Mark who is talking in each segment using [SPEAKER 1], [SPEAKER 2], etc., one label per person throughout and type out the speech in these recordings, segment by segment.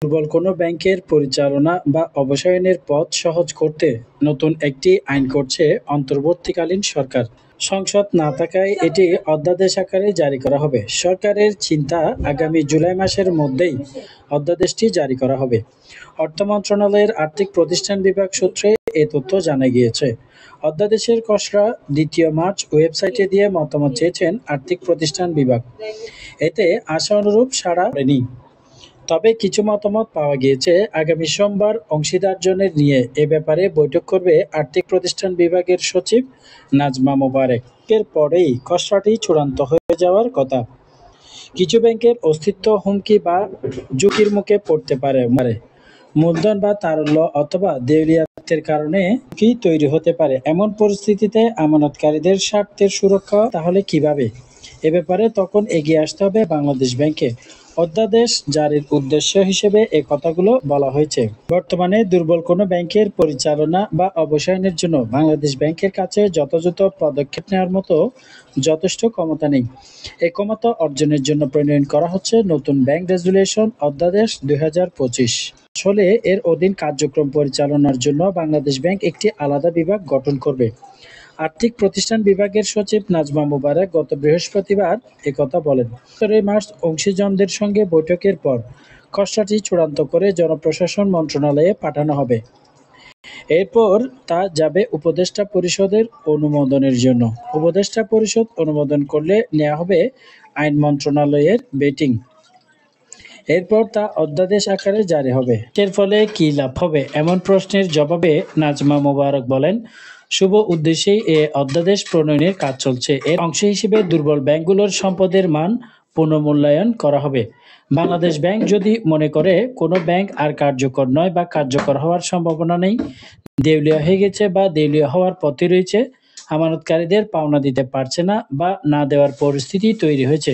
[SPEAKER 1] দুর্বল কোনো ব্যাংকের পরিচালনা বা অবসায়নের পথ সহজ করতে নতুন একটি আইন করছে অন্তর্বর্তীকালীন সরকার। সংসদ না থাকায় এটি অধ্যাদেশ আকারে জারি করা হবে। সরকারের চিন্তা, আগামী জুলাই মাসের মধ্যেই অধ্যাদেশটি জারি করা হবে। অর্থ মন্ত্রণালয়ের আর্থিক প্রতিষ্ঠান বিভাগ সূত্রে এ তথ্য জানা গিয়েছে। অধ্যাদেশের খসড়া ২ মার্চ ওয়েবসাইটে দিয়ে মতামত চেয়েছেন আর্থিক প্রতিষ্ঠান বিভাগ। এতে আশা অনুরূপ সাড়া পড়েনি। তবে কিছু মতামত পাওয়া গিয়েছে। আগামী সোমবার অংশীদারজনের নিয়ে এ ব্যাপারে বৈঠক করবে আর্থিক প্রতিষ্ঠান বিভাগের সচিব নাজমা মোবারক। এর পরেই খসড়াটি চূড়ান্ত হয়ে যাওয়ার কথা। কিছু ব্যাংকের অস্তিত্ব হুমকি বা ঝুঁকির মুখে পড়তে পারে। মূলধন বা তারল্য অথবা দেউলিয়াতের কারণে ঝুঁকি তৈরি হতে পারে। এমন পরিস্থিতিতে আমানতকারীদের স্বার্থের সুরক্ষা তাহলে কিভাবে? এ ব্যাপারে তখন এগিয়ে আসতে হবে বাংলাদেশ ব্যাংকে। অধ্যাদেশ জারির উদ্দেশ্য হিসেবে এ কথাগুলো বলা হয়েছে। বর্তমানে দুর্বল কোনো ব্যাংকের পরিচালনা বা অবসায়নের জন্য বাংলাদেশ ব্যাংকের কাছে যথাযথ পদক্ষেপ নেওয়ার মতো যথেষ্ট ক্ষমতা নেই। এই ক্ষমতা অর্জনের জন্য প্রণয়ন করা হচ্ছে নতুন ব্যাংক রেগুলেশন অধ্যাদেশ ২০২৫। আসলে এর অধীন কার্যক্রম পরিচালনার জন্য বাংলাদেশ ব্যাংক একটি আলাদা বিভাগ গঠন করবে। আর্থিক প্রতিষ্ঠান বিভাগের সচিব নাজমা মোবারক গত বৃহস্পতিবার একথা বলেন। ১৭ মার্চ অংশীজনদের সঙ্গে বৈঠকের পর খসড়াটি চূড়ান্ত করে জনপ্রশাসন মন্ত্রণালয়ে পাঠানো হবে। এরপর তা যাবে উপদেষ্টা পরিষদের অনুমোদনের জন্য। উপদেষ্টা পরিষদ অনুমোদন করলে নেওয়া হবে আইন মন্ত্রণালয়ের বেটিং। এরপর তা অধ্যাদেশ আকারে জারি হবে। এর ফলে কি লাভ হবে? এমন প্রশ্নের জবাবে নাজমা মোবারক বলেন, শুভ উদ্দেশ্যেই এ অধ্যাদেশ প্রণয়নের কাজ চলছে। এর অংশ হিসেবে দুর্বল ব্যাংকগুলোর সম্পদের মান পুনর্মূল্যায়ন করা হবে। বাংলাদেশ ব্যাংক যদি মনে করে কোনো ব্যাংক আর কার্যকর নয় বা কার্যকর হওয়ার সম্ভাবনা নেই, দেউলিয়া হয়ে গেছে বা দেউলিয়া হওয়ার পথে রয়েছে, আমানতকারীদের পাওনা দিতে পারছে না বা না দেওয়ার পরিস্থিতি তৈরি হয়েছে,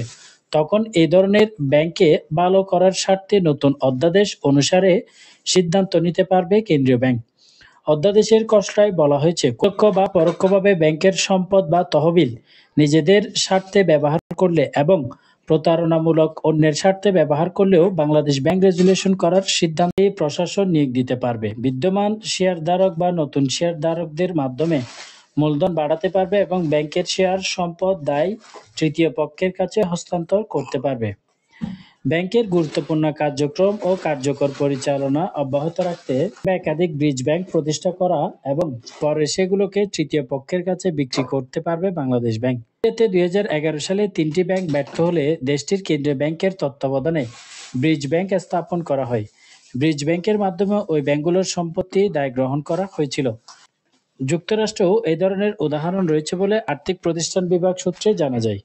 [SPEAKER 1] তখন এই ধরনের ব্যাংককে ভালো করার স্বার্থে নতুন অধ্যাদেশ অনুসারে সিদ্ধান্ত নিতে পারবে কেন্দ্রীয় ব্যাংক। অধ্যাদেশের খসড়ায় বলা হয়েছে, প্রত্যক্ষ বা পরোক্ষভাবে ব্যাংকের সম্পদ বা তহবিল নিজেদের স্বার্থে ব্যবহার করলে এবং প্রতারণামূলক অন্যের স্বার্থে ব্যবহার করলেও বাংলাদেশ ব্যাংক রেগুলেশন করার সিদ্ধান্তে প্রশাসন নিয়োগ দিতে পারবে। বিদ্যমান শেয়ারধারক বা নতুন শেয়ারধারকদের মাধ্যমে মূলধন বাড়াতে পারবে এবং ব্যাংকের শেয়ার, সম্পদ, দায় তৃতীয় পক্ষের কাছে হস্তান্তর করতে পারবে। ব্যাংকের গুরুত্বপূর্ণ কার্যক্রম ও কার্যকর পরিচালনা অব্যাহত রাখতে একাধিক ব্রিজ ব্যাংক প্রতিষ্ঠা করা এবং পরে সেগুলোকে তৃতীয় পক্ষের কাছে বিক্রি করতে পারবে বাংলাদেশ ব্যাংক। এতে ২০১১ সালে ৩টি ব্যাংক ব্যর্থ হলে দেশটির কেন্দ্রীয় ব্যাংকের তত্ত্বাবধানে ব্রিজ ব্যাংক স্থাপন করা হয়। ব্রিজ ব্যাংকের মাধ্যমে ওই ব্যাংকগুলোর সম্পত্তি দায় গ্রহণ করা হয়েছিল। যুক্তরাষ্ট্রেও এই ধরনের উদাহরণ রয়েছে বলে আর্থিক প্রতিষ্ঠান বিভাগ সূত্রে জানা যায়।